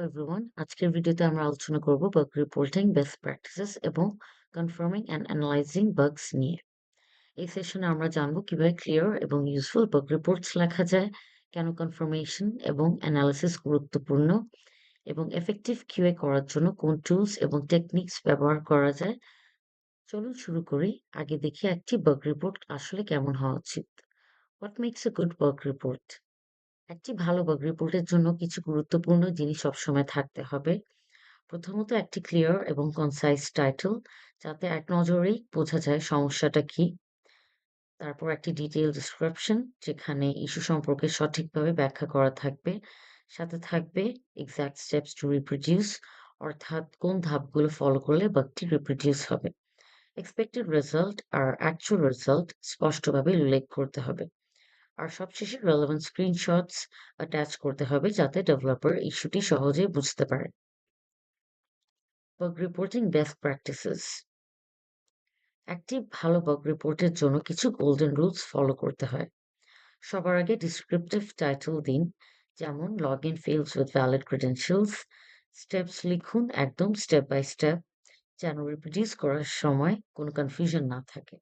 Everyone, আজকের ভিডিওতে আমরা আলোচনা করব বাগ রিপোর্টিং বেস্ট প্র্যাকটিসেস এবং কনফার্মিং অ্যান্ড অ্যানালাইজিং বাগস নিয়ে। এই সেশনে আমরা জানব কিভাবে ক্লিয়ার এবং ইউজফুল বাগ রিপোর্টস লেখা যায়, কেন কনফার্মেশন এবং অ্যানালিসিস গুরুত্বপূর্ণ, এবং এফেক্টিভ কিউএ করার জন্য কোন টুলস এবং টেকনিক্স ব্যবহার করা যায়। চলুন শুরু করি। আগে দেখি একটি বাগ রিপোর্ট আসলে কেমন হওয়া উচিত। What makes a good bug report? একটি ভালো বাগ রিপোর্টের জন্য কিছু গুরুত্বপূর্ণ জিনিস সবসময় থাকতে হবে। প্রথমত, একটি ক্লিয়ার এবং কনসাইজ টাইটেল, যাতে এক নজরেই বোঝা যায় সমস্যাটা কি। তারপর একটি ডিটেইল ডেসক্রিপশন, যেখানে ইস্যু সম্পর্কে সঠিকভাবে ব্যাখ্যা করা থাকবে। সাথে থাকবে এক্সাক্ট স্টেপস টু রিপ্রোডিউস, অর্থাৎ কোন ধাপগুলো ফলো করলে বাগটি রিপ্রোডিউস হবে। এক্সপেক্টেড রেজাল্ট আর অ্যাকচুয়াল রেজাল্ট স্পষ্টভাবে উল্লেখ করতে হবে। আর সবশেষে রেলেভেন্ট স্ক্রিনশটস অ্যাটাচ করতে হবে, যাতে ডেভেলপার ইস্যুটি সহজেই বুঝতে পারে। Bug reporting best practices. একটি ভালো বাগ রিপোর্টের জন্য কিছু গোল্ডেন রুলস ফলো করতে হয়। সবার আগে ডিসক্রিপটিভ টাইটেল দিন, যেমন log in fails with valid credentials. Steps লিখুন একদম স্টেপ বাই স্টেপ, যেন রিপ্রোডিউস করার সময় কোনো কনফিউশন না থাকে।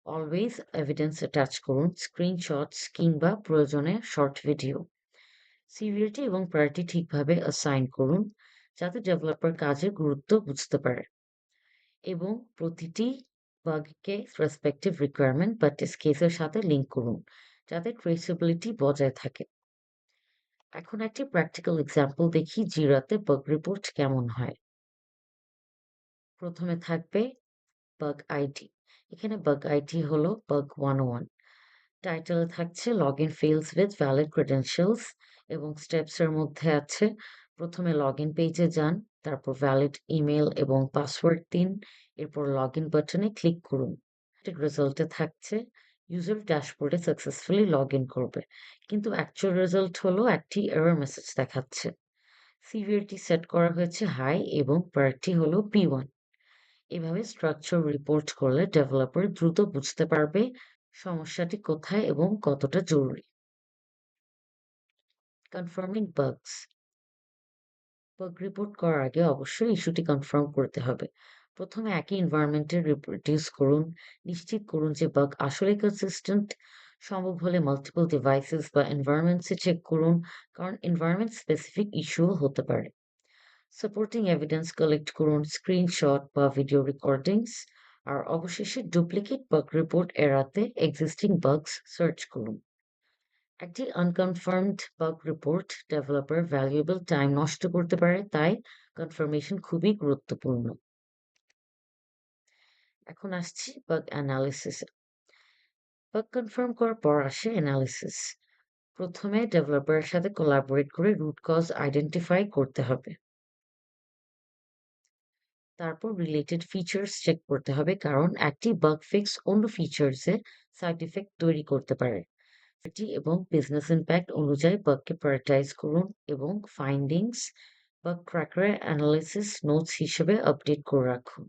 অলওয়েজ এভিডেন্স অ্যাটাচ করুন, স্ক্রিনশটস কিংবা প্রয়োজনে শর্ট ভিডিও। সিভিয়ারিটি এবং প্রায়োরিটি ঠিকভাবে অ্যাসাইন করুন, যাতে ডেভেলপার কাজের গুরুত্ব বুঝতে পারে। এবং প্রতিটি বাগকে রেসপেক্টিভ রিকোয়ারমেন্ট বা টেস্ট কেসের সাথে লিঙ্ক করুন, যাতে ট্রেসেবিলিটি বজায় থাকে। এখন একটি প্র্যাকটিক্যাল এক্সাম্পল দেখি জিরাতে বাগ রিপোর্ট কেমন হয়। প্রথমে থাকবে বাগ আইডি। এখানে বাগ আইডি হলো বাগ 101। টাইটেলে থাকছে log in fails with valid credentials, এবং স্টেপস এর মধ্যে আছে প্রথমে লগ ইন পেজে যান, তারপর ভ্যালিড ইমেল এবং পাসওয়ার্ড দিন, এরপর লগ ইন বাটনে ক্লিক করুন। রেজাল্টে থাকছে ইউজার ড্যাশবোর্ডে সাকসেসফুলি লগ ইন করবে, কিন্তু অ্যাকচুয়াল রেজাল্ট হলো একটি এরর মেসেজ দেখাচ্ছে। সিভিয়ারিটি সেট করা হয়েছে হাই এবং প্রায়োরিটি হলো P1। এভাবে স্ট্রাকচার রিপোর্ট করলে ডেভেলপার দ্রুত বুঝতে পারবে সমস্যাটি কোথায় এবং কতটা জরুরি। কনফার্মিং বাগস। বাগ রিপোর্ট করার আগে অবশ্যই ইস্যুটি কনফার্ম করতে হবে। প্রথমে একই এনভায়রনমেন্টে রিপ্রোডিউস করুন, নিশ্চিত করুন যে বাগ আসলে কনসিস্টেন্ট। সম্ভব হলে মাল্টিপল ডিভাইসেস বা এনভায়রনমেন্টসে চেক করুন, কারণ এনভায়রনমেন্ট স্পেসিফিক ইস্যুও হতে পারে। সাপোর্টিং এভিডেন্স কালেক্ট করুন, স্ক্রিনশট বা ভিডিও রেকর্ডিংস। আর অবশেষে ডুপ্লিকেট বাগ রিপোর্ট এড়াতে এক্সিস্টিং বাগস সার্চ করুন। একটি unconfirmed bug report developer valuable time নষ্ট করতে পারে, তাই কনফার্মেশন খুবই গুরুত্বপূর্ণ। এখন আসছি বাগ অ্যানালিসিসে। বাগ কনফার্ম করার পর আসে অ্যানালিসিস। প্রথমে ডেভেলপারের সাথে কোলাবোরেট করে রুট কজ আইডেন্টিফাই করতে হবে। তারপর রিলেটেড ফিচার্স চেক করতে হবে, কারণ একটি বাগ ফিক্স অন্য ফিচার্সে সাইড ইফেক্ট তৈরি করতে পারে। এবং বিজনেস ইম্প্যাক্ট অনুযায়ী বাগকে প্রায়োরিটাইজ করুন, এবং ফাইন্ডিংস বাগ ট্র্যাকারে অ্যানালিসিস নোটস হিসেবে আপডেট করে রাখুন।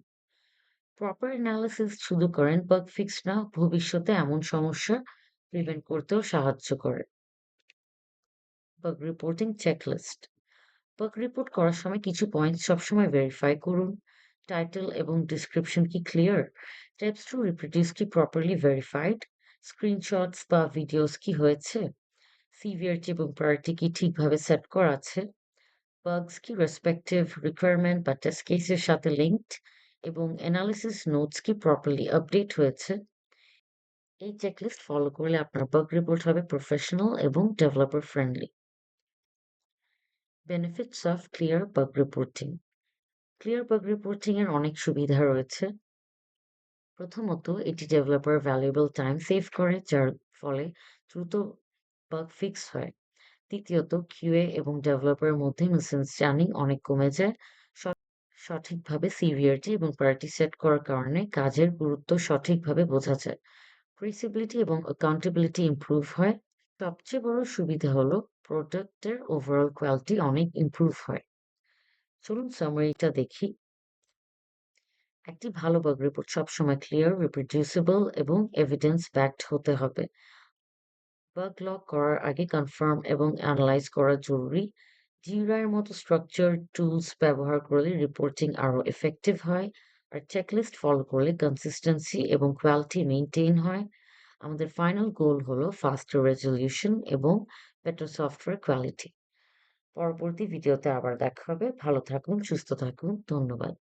প্রপার অ্যানালিসিস শুধু করেন বাগ ফিক্স না, ভবিষ্যতে এমন সমস্যা প্রিভেন্ট করতেও সাহায্য করে। Bug reporting checklist. Bug report করার সময় কিছু পয়েন্ট সবসময় ভেরিফাই করুন। টাইটেল এবং ডিসক্রিপশন কি ক্লিয়ার? স্টেপস টু রিপ্রোডিউস কি প্রপারলি ভেরিফাইড? স্ক্রিনশটস বা ভিডিওস কি হয়েছে? সিভিয়ারিটি এবং প্রায়োরিটি কি ঠিকভাবে সেট করা আছে? বাগস কি রেসপেক্টিভ রিকোয়ারমেন্ট বা টেস্ট কেসের সাথে লিঙ্কড? এবং অ্যানালিসিস নোটস কি প্রপারলি আপডেট হয়েছে? এই চেকলিস্ট ফলো করলে আপনার বাগ রিপোর্ট হবে প্রফেশনাল এবং developer friendly. Benefits of clear bug reporting. Clear bug reporting এর অনেক সুবিধা রয়েছে। প্রথমত, এটি ডেভেলপার ভ্যালুয়েবল টাইম সেভ করে, যার ফলে দ্রুত বাগ ফিক্স হয়। দ্বিতীয়ত, কিউএ এবং ডেভেলপারের মধ্যে মিসআন্ডারস্ট্যান্ডিং অনেক কমে যায়। সঠিকভাবে সিভিয়ারিটি এবং প্রায়োরিটি সেট করার কারণে কাজের গুরুত্ব সঠিকভাবে বোঝা যায়। ট্রেসেবিলিটি এবং অ্যাকাউন্টেবিলিটি ইমপ্রুভ হয়। সবচেয়ে বড় সুবিধা হলো প্রোডাক্টের ওভারঅল কোয়ালিটি অনেক ইমপ্রুভ হয়। চলুন সামারিটা দেখি। একটি ভালো বাগ রিপোর্ট সবসময় ক্লিয়ার, রিপ্রোডিউসিবল এবং এভিডেন্স ব্যাকড হতে হবে। বাগ লগ করার আগে কনফার্ম এবং অ্যানালাইজ করা জরুরি, Jira এর মতো স্ট্রাকচারড টুলস ব্যবহার করলে রিপোর্টিং আরো ইফেক্টিভ হয়। আর চেকলিস্ট ফলো করলে কনসিস্টেন্সি এবং কোয়ালিটি মেইনটেইন হয়। আমাদের ফাইনাল গোল হলো ফাস্টার রেজোলিউশন এবং বেটার সফটওয়্যার কোয়ালিটি। পরবর্তী ভিডিওতে আবার দেখা হবে। ভালো থাকুন, সুস্থ থাকুন। ধন্যবাদ।